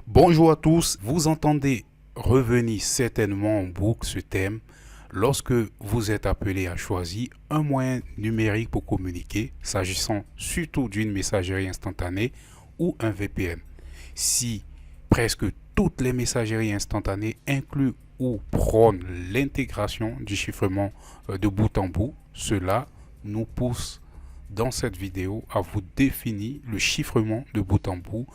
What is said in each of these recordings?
Bonjour à tous, vous entendez revenir certainement en boucle ce thème lorsque vous êtes appelé à choisir un moyen numérique pour communiquer, s'agissant surtout d'une messagerie instantanée ou un VPN. Si presque toutes les messageries instantanées incluent ou prônent l'intégration du chiffrement de bout en bout, cela nous pousse dans cette vidéo à vous définir le chiffrement de bout en bout,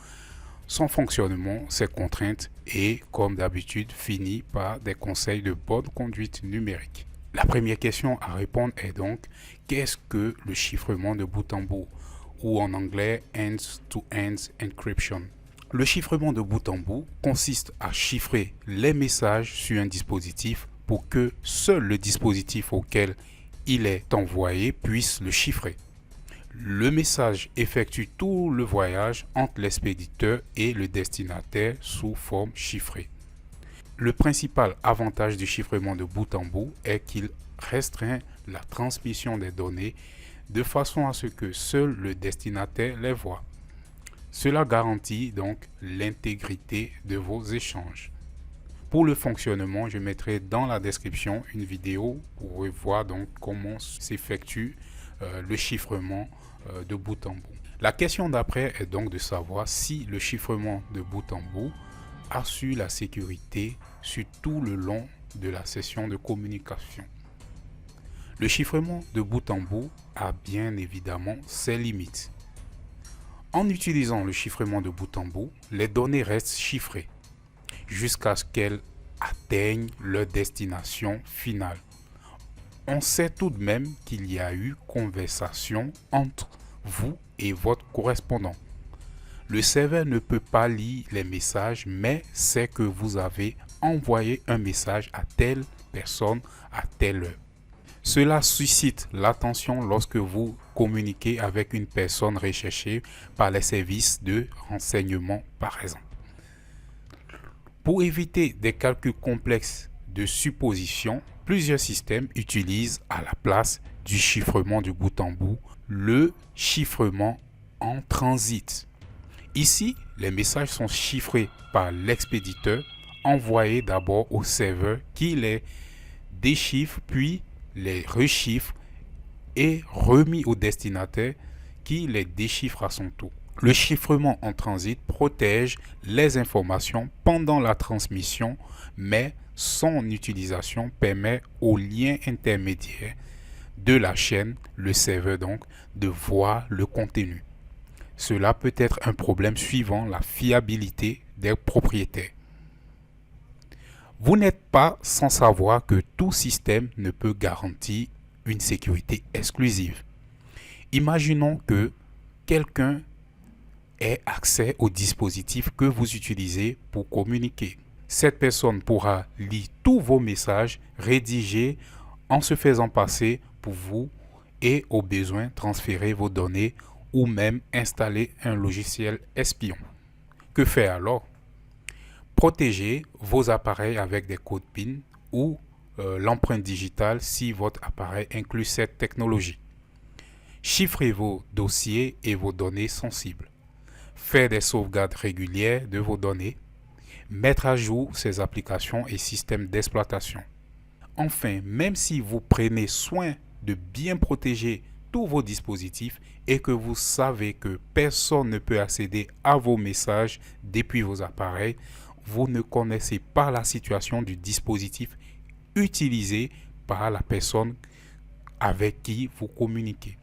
son fonctionnement, ses contraintes et, comme d'habitude, finit par des conseils de bonne conduite numérique. La première question à répondre est donc, qu'est-ce que le chiffrement de bout en bout, ou en anglais end-to-end encryption? Le chiffrement de bout en bout consiste à chiffrer les messages sur un dispositif pour que seul le dispositif auquel il est envoyé puisse le chiffrer. Le message effectue tout le voyage entre l'expéditeur et le destinataire sous forme chiffrée. Le principal avantage du chiffrement de bout en bout est qu'il restreint la transmission des données de façon à ce que seul le destinataire les voit. Cela garantit donc l'intégrité de vos échanges. Pour le fonctionnement, je mettrai dans la description une vidéo pour voir donc comment s'effectue le chiffrement de bout en bout. La question d'après est donc de savoir si le chiffrement de bout en bout assure la sécurité sur tout le long de la session de communication. Le chiffrement de bout en bout a bien évidemment ses limites. En utilisant le chiffrement de bout en bout, les données restent chiffrées jusqu'à ce qu'elles atteignent leur destination finale. On sait tout de même qu'il y a eu conversation entre vous et votre correspondant. Le serveur ne peut pas lire les messages, mais sait que vous avez envoyé un message à telle personne à telle heure. Cela suscite l'attention lorsque vous communiquez avec une personne recherchée par les services de renseignement, par exemple. Pour éviter des calculs complexes de supposition, plusieurs systèmes utilisent à la place du chiffrement du bout en bout le chiffrement en transit. Ici, les messages sont chiffrés par l'expéditeur, envoyés d'abord au serveur qui les déchiffre puis les rechiffre et remis au destinataire qui les déchiffre à son tour. Le chiffrement en transit protège les informations pendant la transmission, mais son utilisation permet au lien intermédiaire de la chaîne, le serveur donc, de voir le contenu. Cela peut être un problème suivant la fiabilité des propriétaires. Vous n'êtes pas sans savoir que tout système ne peut garantir une sécurité exclusive. Imaginons que quelqu'un ait accès au dispositif que vous utilisez pour communiquer. Cette personne pourra lire tous vos messages rédigés en se faisant passer pour vous et au besoin transférer vos données ou même installer un logiciel espion. Que faire alors? Protégez vos appareils avec des codes PIN ou l'empreinte digitale si votre appareil inclut cette technologie. Chiffrez vos dossiers et vos données sensibles. Faire des sauvegardes régulières de vos données. Mettre à jour ces applications et systèmes d'exploitation. Enfin, même si vous prenez soin de bien protéger tous vos dispositifs et que vous savez que personne ne peut accéder à vos messages depuis vos appareils, vous ne connaissez pas la situation du dispositif utilisé par la personne avec qui vous communiquez.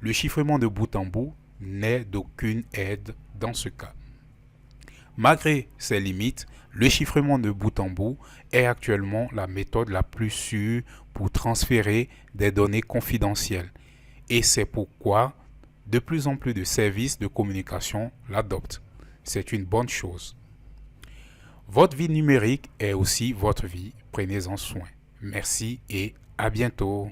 Le chiffrement de bout en bout n'est d'aucune aide dans ce cas. Malgré ses limites, le chiffrement de bout en bout est actuellement la méthode la plus sûre pour transférer des données confidentielles. Et c'est pourquoi de plus en plus de services de communication l'adoptent. C'est une bonne chose. Votre vie numérique est aussi votre vie. Prenez-en soin. Merci et à bientôt.